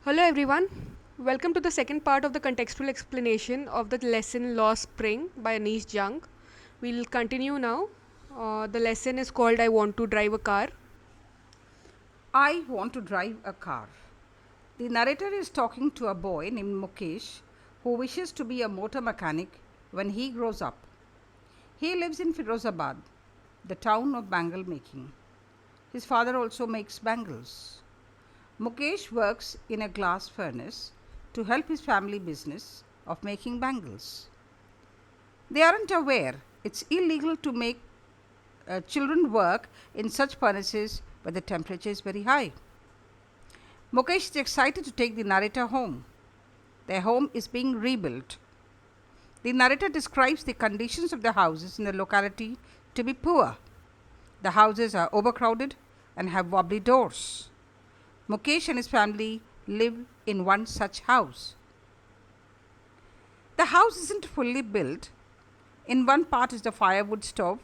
Hello everyone, welcome to the second part of the contextual explanation of the lesson Law Spring by Anish Jung. We'll continue now. The lesson is called I Want to Drive a Car. I want to drive a car. The narrator is talking to a boy named Mukesh who wishes to be a motor mechanic when he grows up. He lives in Firozabad, the town of bangle making. His father also makes bangles. Mukesh works in a glass furnace to help his family business of making bangles. They aren't aware it's illegal to make children work in such furnaces where the temperature is very high. Mukesh is excited to take the narrator home. Their home is being rebuilt. The narrator describes the conditions of the houses in the locality to be poor. The houses are overcrowded and have wobbly doors. Mukesh and his family live in one such house. The house isn't fully built. In one part is the firewood stove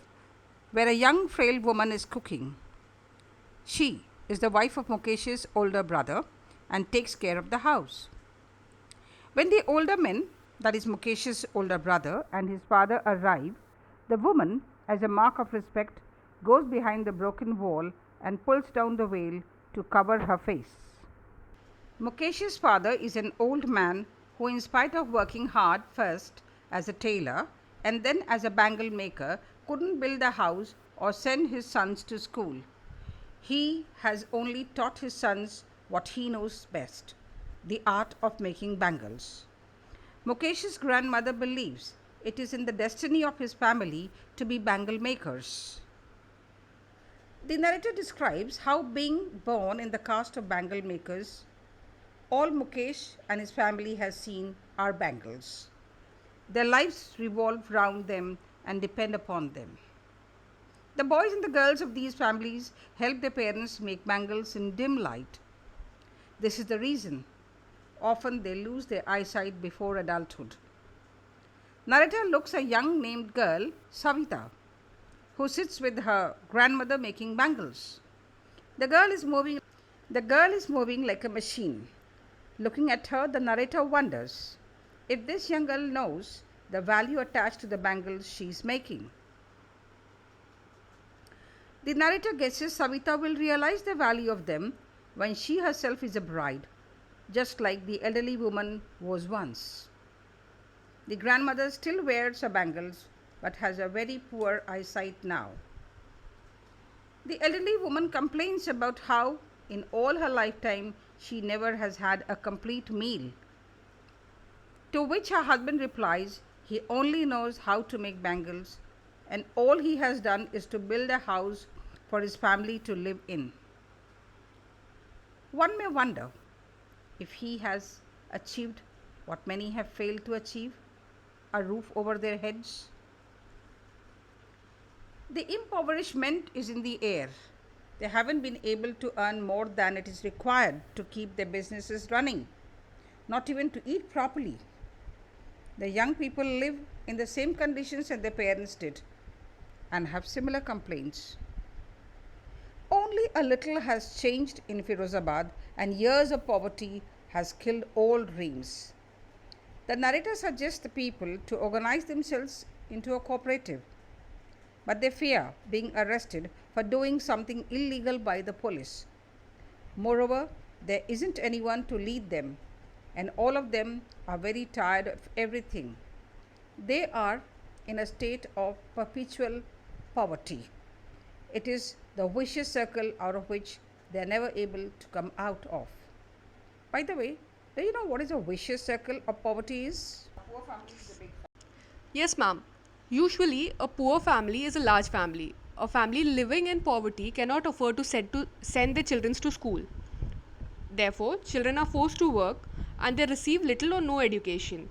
where a young frail woman is cooking. She is the wife of Mukesh's older brother and takes care of the house. When the older men, that is Mukesh's older brother and his father, arrive, the woman, as a mark of respect, goes behind the broken wall and pulls down the veil to cover her face. Mukesh's father is an old man who, in spite of working hard first as a tailor and then as a bangle maker, couldn't build a house or send his sons to school. He has only taught his sons what he knows best, the art of making bangles. Mukesh's grandmother believes it is in the destiny of his family to be bangle makers. The narrator describes how, being born in the caste of bangle makers, all Mukesh and his family has seen are bangles. Their lives revolve round them and depend upon them. The boys and the girls of these families help their parents make bangles in dim light. This is the reason often they lose their eyesight before adulthood. Narrator looks a young named girl, Savita, who sits with her grandmother making bangles. The girl is moving like a machine. Looking at her, the narrator wonders if this young girl knows the value attached to the bangles she is making. The narrator guesses Savita will realize the value of them when she herself is a bride, just like the elderly woman was once. The grandmother still wears her bangles but has a very poor eyesight now. The elderly woman complains about how, in all her lifetime, she never has had a complete meal. To which her husband replies he only knows how to make bangles and all he has done is to build a house for his family to live in. One may wonder if he has achieved what many have failed to achieve, a roof over their heads. The impoverishment is in the air. They haven't been able to earn more than it is required to keep their businesses running, not even to eat properly. The young people live in the same conditions as their parents did and have similar complaints. Only a little has changed in Firozabad and years of poverty has killed all dreams. The narrator suggests the people to organize themselves into a cooperative, but they fear being arrested for doing something illegal by the police. Moreover, there isn't anyone to lead them, and all of them are very tired of everything. They are in a state of perpetual poverty. It is the vicious circle out of which they are never able to come out of. By the way, do you know what is a vicious circle of poverty is? Yes, ma'am. Usually, a poor family is a large family. A family living in poverty cannot afford to send their children to school. Therefore, children are forced to work and they receive little or no education.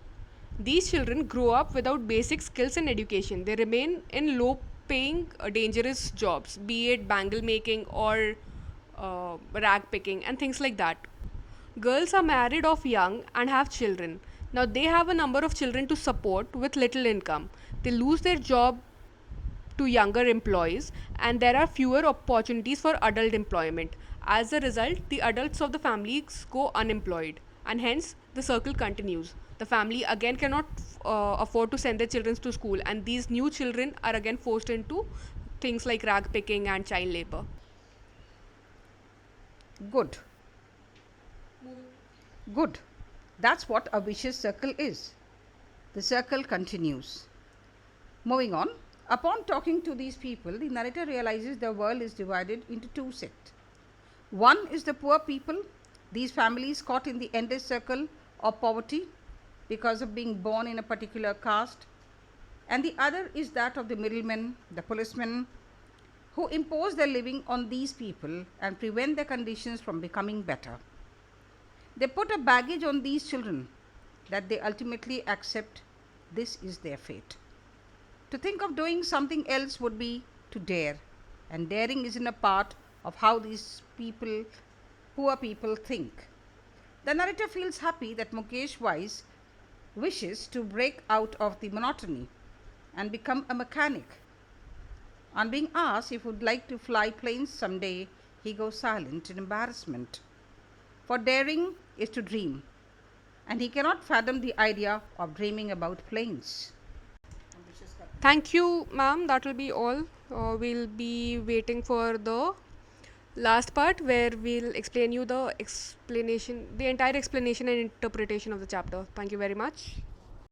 These children grow up without basic skills and education. They remain in low paying, dangerous jobs, be it bangle making or rag picking and things like that. Girls are married off young and have children. Now they have a number of children to support with little income. They lose their job to younger employees and there are fewer opportunities for adult employment. As a result, the adults of the families go unemployed, and hence the circle continues. The family again cannot afford to send their children to school, and these new children are again forced into things like rag picking and child labor. Good. Good. That's what a vicious circle is. The circle continues. Moving on, upon talking to these people, the narrator realizes the world is divided into two sects. One is the poor people, these families caught in the endless circle of poverty because of being born in a particular caste, and the other is that of the middlemen, the policemen, who impose their living on these people and prevent their conditions from becoming better. They put a baggage on these children that they ultimately accept this is their fate. To think of doing something else would be to dare, and daring isn't a part of how these people, poor people, think. The narrator feels happy that Mukesh Wise wishes to break out of the monotony and become a mechanic. On being asked if he would like to fly planes someday, he goes silent in embarrassment. For daring is to dream, and he cannot fathom the idea of dreaming about planes. Thank you, ma'am. That will be all. We'll be waiting for the last part where we'll explain you the entire explanation and interpretation of the chapter. Thank you very much.